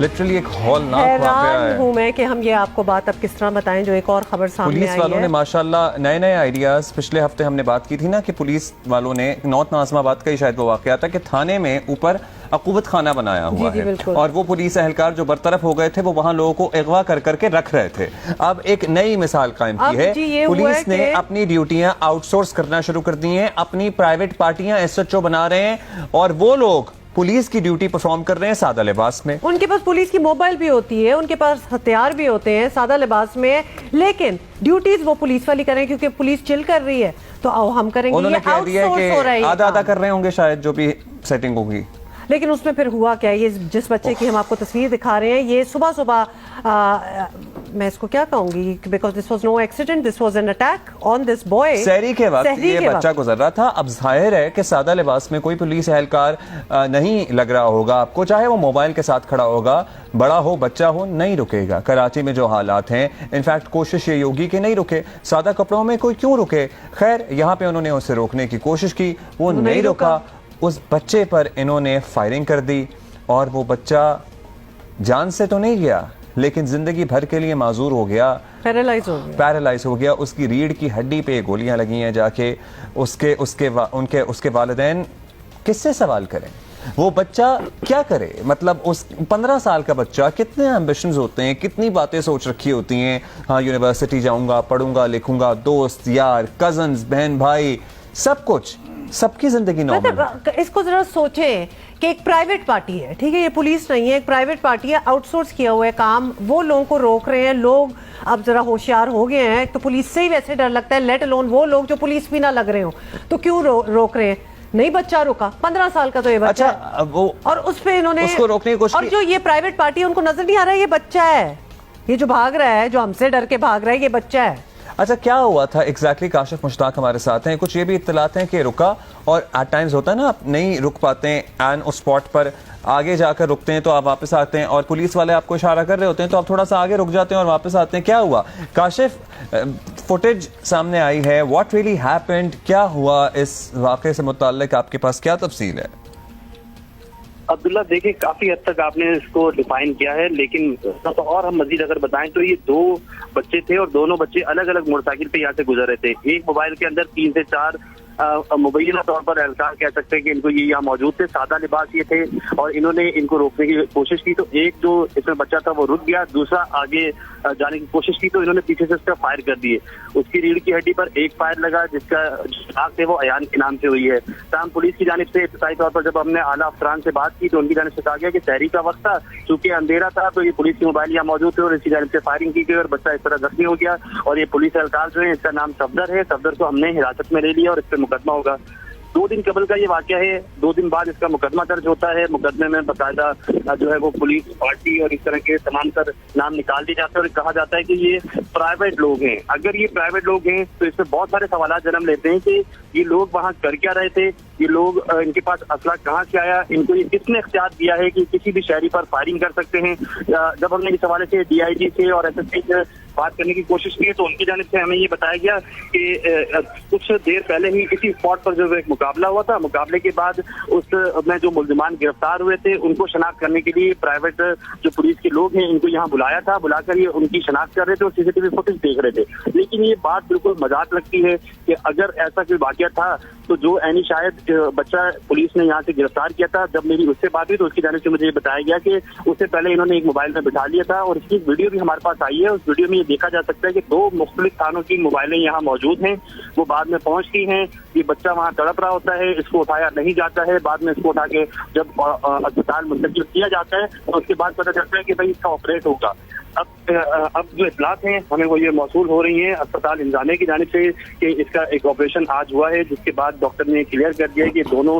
Literally एक हौलनाक वाकया है। हूं मैं कि हम ये आपको बात अब किस तरह बताएं जो एक और खबर सामने आई है। पुलिस वालों ने माशाल्लाह नए नए आइडियाज, पिछले हफ्ते हमने बात की थी ना कि पुलिस वालों ने नॉर्थ नाज़िमाबाद का ही शायद वो वाकया था कि थाने में ऊपर अकूबत खाना बनाया हुआ है और वो पुलिस एहलकार जो बरतरफ हो गए थे वो वहां लोगों को अगवा कर करके रख रहे थे। अब एक नई मिसाल कायम की है, पुलिस ने अपनी ड्यूटियां आउटसोर्स करना शुरू कर दी हैं, अपनी प्राइवेट पार्टियां SHO बना रहे हैं और वो लोग पुलिस की ड्यूटी परफॉर्म कर रहे हैं सादा लिबास में। उनके पास पुलिस की मोबाइल भी होती है, उनके पास हथियार भी होते हैं, सादा लिबास में, लेकिन ड्यूटीज वो पुलिस वाली करें क्योंकि पुलिस चिल कर रही है तो आओ हम करेंगे। उन्होंने कह दिया कि आधा आधा कर रहे होंगे शायद जो भी सेटिंग होगी। लेकिन उसमें फिर हुआ क्या, ये जिस बच्चे की हम आपको तस्वीर दिखा रहे हैं ये सुबह सुबह मैं इसको क्या कहूंगी, because this was no accident, this was an attack on this boy. सहरी के वक्त ये बच्चा गुजर रहा था। अब जाहिर है कि सादा लिबास में कोई पुलिस एहलकार नहीं लग रहा होगा आपको, चाहे वो मोबाइल के साथ खड़ा होगा, बड़ा हो बच्चा हो, नहीं रुकेगा। कराची में जो हालात हैं, इनफैक्ट कोशिश ये होगी कि नहीं रुके, सादा कपड़ों में कोई क्यों रुके। खैर यहाँ पे उन्होंने उसे रोकने की कोशिश की, वो नहीं रुका। उस बच्चे पर इन्होंने फायरिंग कर दी और वो बच्चा जान से तो नहीं गया लेकिन जिंदगी भर के लिए माजूर हो गया, पैरालाइज हो गया। उसकी रीढ़ की हड्डी पे गोलियां लगी हैं जाके। उसके वालिदैन किससे सवाल करें, वो बच्चा क्या करे। मतलब उस 15 साल का बच्चा, कितने एम्बिशंस होते हैं, कितनी बातें सोच रखी होती हैं। हाँ यूनिवर्सिटी जाऊंगा, पढ़ूंगा, लिखूंगा, दोस्त यार, कजन्स, बहन भाई, सब कुछ, सबकी जिंदगी नॉर्मल। इसको जरा सोचें कि एक प्राइवेट पार्टी है, ठीक है, ये पुलिस नहीं है, एक प्राइवेट पार्टी है, आउटसोर्स किया हुआ है काम, वो लोगों को रोक रहे हैं। लोग अब जरा होशियार हो गए हैं, तो पुलिस से ही वैसे डर लगता है, लेट अलोन वो लोग जो पुलिस भी ना लग रहे हो, तो क्यों रोक रहे हैं। नहीं बच्चा रुका, 15 साल का तो ये बच्चा है। वो और उस पे इन्होंने उसको रोकने की कोशिश। और जो ये प्राइवेट पार्टी है उनको नजर नहीं आ रहा है ये बच्चा है, ये जो भाग रहा है, जो हमसे डर के भाग रहा है, ये बच्चा है। अच्छा क्या हुआ था एग्जैक्टली? काशिफ मुश्ताक हमारे साथ हैं। कुछ ये भी इत्तलात हैं कि रुका और एट टाइम्स होता है ना, आप नहीं रुक पाते हैं एंड उस स्पॉट पर आगे जाकर रुकते हैं तो आप वापस आते हैं और पुलिस वाले आपको इशारा कर रहे होते हैं तो आप थोड़ा सा आगे रुक जाते हैं और वापस आते हैं। क्या हुआ काशिफ? फुटेज सामने आई है, व्हाट रियली हैपेंड, क्या हुआ इस वाकये से मुताल्लिक आपके पास क्या तफसील है? अब्दुल्ला देखिए, काफी हद तक आपने इसको डिफाइन किया है, लेकिन तो और हम मजीद अगर बताएं तो ये 2 बच्चे थे और दोनों बच्चे अलग अलग मोटरसाइकिल पे यहाँ से गुजर रहे थे। एक मोबाइल के अंदर 3 से 4 मुबैना तौर पर एहलकार कह सकते हैं कि इनको ये यहाँ मौजूद थे, सादा लिबास ये थे और इन्होंने इनको रोकने की कोशिश की। तो एक जो इसमें बच्चा था वो रुक गया, दूसरा आगे जाने की कोशिश की तो इन्होंने पीछे से उसका फायर कर दिए। उसकी रीढ़ की हड्डी पर एक फायर लगा जिसका आग थे वो अयान के नाम से हुई है। तमाम पुलिस की जानिब से इब्तदाई तौर पर जब हमने आला अफसरान से बात की तो उनकी जानिब से कहा गया कि सहरी का वक्त था, चूंकि अंधेरा था तो ये पुलिस की मोबाइल यहाँ मौजूद थे और इसकी जानिब से फायरिंग की गई और बच्चा इस तरह जख्मी हो गया। और ये पुलिस एहलकार जो है, इसका नाम सफदर है, सफदर को हमने हिरासत में ले लिया और इस पर मुकदमा होगा। 2 दिन कबल का ये वाकया है, 2 दिन बाद इसका मुकदमा दर्ज होता है। मुकदमे में बाकायदा जो है वो पुलिस पार्टी और इस तरह के तमाम तर नाम निकाल दिए जाते हैं और कहा जाता है कि ये प्राइवेट लोग हैं। अगर ये प्राइवेट लोग हैं तो इससे बहुत सारे सवाल जन्म लेते हैं कि ये लोग वहाँ कर क्या रहे थे, ये लोग इनके पास असला कहाँ से आया, इनको ये किसने इख्तियार दिया है कि किसी भी शहरी पर फायरिंग कर सकते हैं। जब हमने इस हवाले से DIG से और SSP से बात करने की कोशिश की तो उनकी जानिब से हमें ये बताया गया कि कुछ देर पहले ही इसी स्पॉट पर जो एक मुकाबला हुआ था, मुकाबले के बाद उसमें जो मुल्जिमान गिरफ्तार हुए थे उनको शनाख्त करने के लिए प्राइवेट जो पुलिस के लोग हैं इनको यहाँ बुलाया था, बुलाकर ये उनकी शनाख्त कर रहे थे और CCTV फुटेज देख रहे थे। लेकिन ये बात बिल्कुल मजाक लगती है कि अगर ऐसा कोई वाकया था तो जो ऐनी शायद बच्चा पुलिस ने यहाँ से गिरफ्तार किया था, जब मेरी उससे बात हुई तो उसकी जानिब से मुझे बताया गया कि उससे पहले इन्होंने एक मोबाइल में बिठा लिया था और इसकी वीडियो भी हमारे पास आई है। उस वीडियो में ये देखा जा सकता है कि 2 मुख्तलिफ थानों की मोबाइलें यहाँ मौजूद हैं, वो बाद में पहुंचती हैं। ये बच्चा वहाँ तड़प रहा होता है, इसको उठाया नहीं जाता है, बाद में इसको उठा के जब अस्पताल मुंतकिल किया जाता है तो उसके बाद पता चलता है कि भाई इसका ऑपरेट होगा। अब जो इतलात हैं हमें वो ये मौसूल हो रही हैं अस्पताल इंतजामिया की जानिब से कि इसका एक ऑपरेशन आज हुआ है, जिसके बाद डॉक्टर ने क्लियर कर दिया है कि दोनों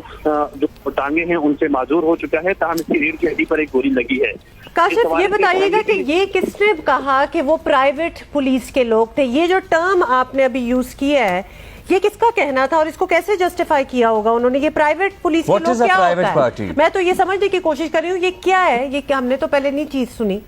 जो टांगे हैं उनसे माजूर हो चुका है, ताहम इसकी रीढ़ की हड्डी पर एक गोली लगी है। काशिफ ये बताइएगा कि ये किसने कहा कि वो प्राइवेट पुलिस के लोग थे? ये जो टर्म आपने अभी यूज किया है ये किसका कहना था और इसको कैसे जस्टिफाई किया होगा उन्होंने? ये प्राइवेट पुलिस के लोग क्या होता है? मैं तो ये समझने की कोशिश कर रही हूँ ये क्या है, ये क्या हमने तो पहले नहीं चीज सुनी।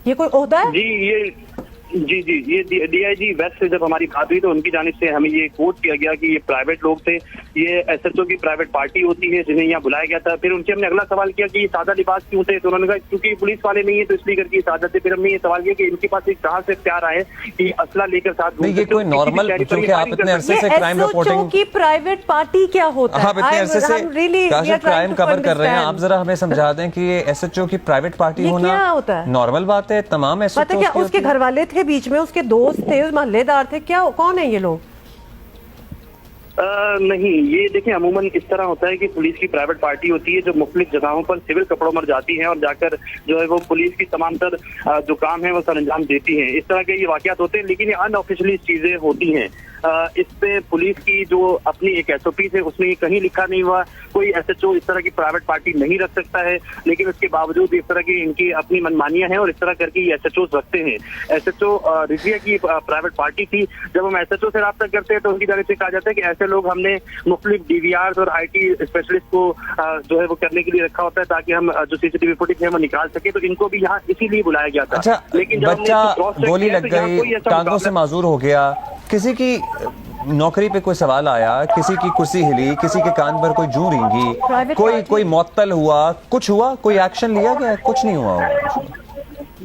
ये कोई ओहदा है? जी जी जी, ये डीआईजी वेस्ट से जब हमारी बात हुई तो उनकी जानिब से हमें ये कोट किया गया कि ये प्राइवेट लोग थे, ये एसएचओ की प्राइवेट पार्टी होती है जिन्हें यहाँ बुलाया गया था। फिर उनसे हमने अगला सवाल किया कि ये सादा लिबास क्यों थे, तो उन्होंने कहा क्योंकि पुलिस वाले नहीं है तो इसलिए करके सादा थे। फिर हमने ये सवाल किया कि इनके पास एक कहाँ से प्यार आए कि असला लेकर साथ नहीं, ये कोई नॉर्मल, क्योंकि आप इतने अरसे से क्राइम रिपोर्टिंग की प्राइवेट पार्टी क्या होता है, आप इतने अरसे से क्राइम कवर कर रहे हैं, आप जरा हमें समझा दें कि ये एसएचओ की प्राइवेट पार्टी होना क्या होता है? नॉर्मल बात है, तमाम एसएचओ पता क्या उसके घर वाले थे बीच में, उसके दोस्त थे, मोहल्लेदार थे, क्या कौन है ये लोग? नहीं, ये देखें अमूमन इस तरह होता है कि पुलिस की प्राइवेट पार्टी होती है जो मुख्तलिफ जगहों पर सिविल कपड़ों में जाती है और जाकर जो है वो पुलिस की तमाम तर जो काम है वो सर अंजाम देती हैं। इस तरह के ये वाकयात होते हैं, लेकिन ये अनऑफिशियली चीजें होती हैं। इस पे पुलिस की जो अपनी एक एसओपी है उसमें कहीं लिखा नहीं हुआ कोई एसएचओ इस तरह की प्राइवेट पार्टी नहीं रख सकता है, लेकिन उसके बावजूद इस तरह की इनकी अपनी मनमानियां हैं और इस तरह करके ये एसएचओ रखते हैं। एसएचओ रिजविया की प्राइवेट पार्टी थी। जब हम एसएचओ से राब्ता करते हैं तो उनकी जानिब से कहा जाता है कि ऐसे लोग हमने मुख्तलिफ डीवीआर और आईटी स्पेशलिस्ट को जो है वो करने के लिए रखा होता है ताकि हम जो सीसीटीवी फुटेज है वो निकाल सके, तो इनको भी यहाँ इसीलिए बुलाया गया था। अच्छा, लेकिन बच्चा गोली लग गई, टांगों से माजूर हो गया, किसी की नौकरी पे कोई सवाल आया, किसी की कुर्सी हिली, किसी के कान पर कोई जूं रेंगी, कोई मुअत्तल हुआ, कुछ हुआ, कोई एक्शन लिया गया? कुछ नहीं हुआ।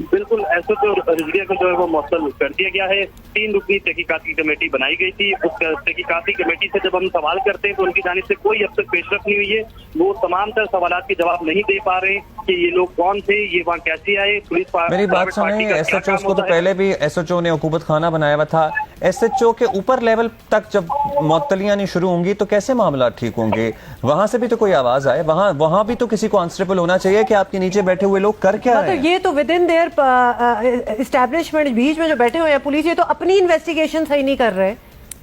बिल्कुल, ऐसे तो रिजविया को जो है वो मुअत्तल कर दिया गया है। 3 रुकनी तहकीकाती कमेटी बनाई गई थी। उस तहकीकाती कमेटी से जब हम सवाल करते हैं तो उनकी जानिब से कोई अब तक पेशरफ नहीं हुई है। वो तमाम तर सवालात के जवाब नहीं दे पा रहे कि ये लोग कौन थे, ये वहाँ कैसे आए। पुलिस मेरी बात सुनिए, एसएचओ को तो पहले भी एसएचओ ने हुकूमत खाना बनाया हुआ था। एसएचओ के ऊपर लेवल तक जब मुअत्तलियां नहीं शुरू होंगी तो कैसे मामला ठीक होंगे? वहां से भी तो कोई आवाज आए, वहां भी तो किसी को आंसरेबल होना चाहिए कि आपके नीचे बैठे हुए लोग कर क्या रहे हैं। ये तो विद इन देयर एस्टैब्लिशमेंट बीच में जो बैठे हुए हैं पुलिस, ये तो अपनी इन्वेस्टिगेशन सही नहीं कर रहे,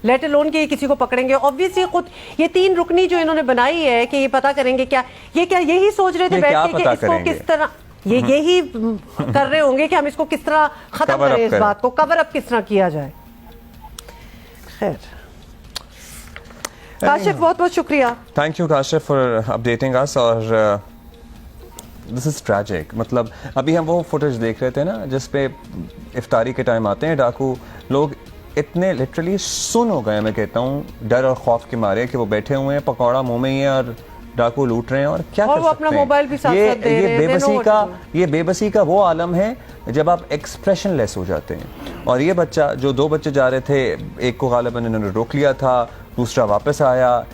लेट अलोन के किसी को पकड़ेंगे। ऑब्वियसली खुद ये 3 रुकनी जो इन्होंने बनाई है कि ये पता करेंगे क्या यही सोच रहे थे बैठ के कि इसको किस तरह यही कर रहे होंगे कि हम इसको किस तरह खत्म करें, इस बात को कवर अप किस तरह किया जाए। खैर, काशिफ बहुत बहुत शुक्रिया। Thank you Kashif for updating us. और दिस इज ट्रैजिक। मतलब अभी हम वो फुटेज देख रहे थे ना जिसपे इफ्तारी के टाइम आते हैं डाकू, लोग इतने लिटरली सुन हो गए, मैं कहता हूँ, डर और खौफ के मारे कि वो बैठे हुए हैं, पकौड़ा मुंह में ही है और डाकू लूट रहे हैं और क्या कर सकते हैं। मोबाइल भी साथ साथ दे रहे हैं। ये बेबसी का वो आलम है जब आप एक्सप्रेशन लेस हो जाते हैं। और ये बच्चा, जो 2 बच्चे जा रहे थे, एक को गालिबन इन्होंने रोक लिया था, दूसरा वापस आया,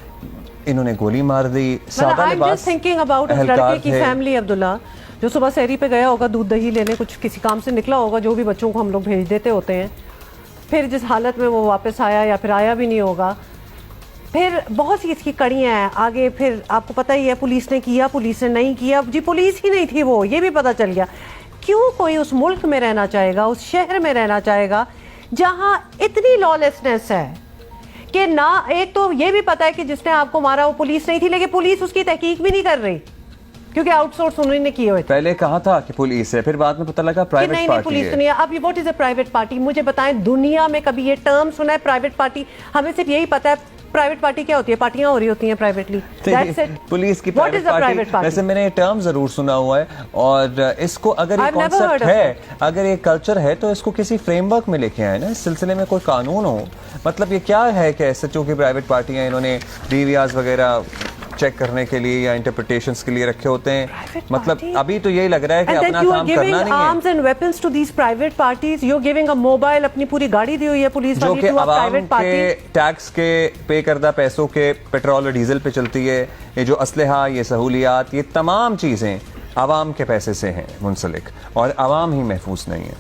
इन्होंने गोली मार दी। सादा लिबास थिंकिंग अबाउट उस लड़के की फैमिली, अब्दुल्ला, जो सुबह सहरी पे गया होगा, दूध दही लेने कुछ किसी काम से निकला होगा, जो भी बच्चों को हम लोग भेज देते होते हैं, फिर जिस हालत में वो वापस आया या फिर आया भी नहीं होगा, फिर बहुत सी इसकी कड़ियाँ हैं आगे। फिर आपको पता ही है, पुलिस ने किया, पुलिस ने नहीं किया, जी पुलिस ही नहीं थी वो, ये भी पता चल गया। क्यों कोई उस मुल्क में रहना चाहेगा, उस शहर में रहना चाहेगा जहाँ इतनी लॉलेसनेस है कि ना, एक तो ये भी पता है कि जिसने आपको मारा वो पुलिस नहीं थी, लेकिन पुलिस उसकी तहकीक भी नहीं कर रही क्योंकि आउटसोर्स उन्होंने किए हुए थे। पहले कहा था कि पुलिस है, फिर बाद में पता लगा प्राइवेट पार्टी है। पुलिस तो नहीं है। अब ये what is a private party? मुझे बताएं, दुनिया में कभी ये टर्म सुना है प्राइवेट पार्टी? हमें सिर्फ यही पता है प्राइवेट पार्टी क्या होती है, पार्टियां हो रही होती हैं प्राइवेटली। पुलिस की प्राइवेट पार्टी, वैसे मैंने टर्म जरूर सुना हुआ है। और इसको अगर ये कॉन्सेप्ट है, अगर ये कल्चर है, तो इसको किसी फ्रेमवर्क में लेके आए ना, इस सिलसिले में कोई कानून हो। मतलब ये क्या है कि एसएचओ की प्राइवेट पार्टियां इन्होंने डीवीआरस वगैरह चेक करने के लिए या इंटरप्रिटेशंस के लिए रखे होते हैं। मतलब अभी तो यही लग रहा है कि अपना काम करना नहीं है। Arms and weapons to these private parties, you are giving a mobile, अपनी पूरी गाड़ी दी हुई है पुलिस वाली, जो कि अवाम के टैक्स के पे करदा पैसों के पेट्रोल और डीजल पे चलती है। ये जो असलहा, ये सहूलियात, ये तमाम चीजें अवाम के पैसे से हैं मुंसलिक, और अवाम ही महफूज नहीं है।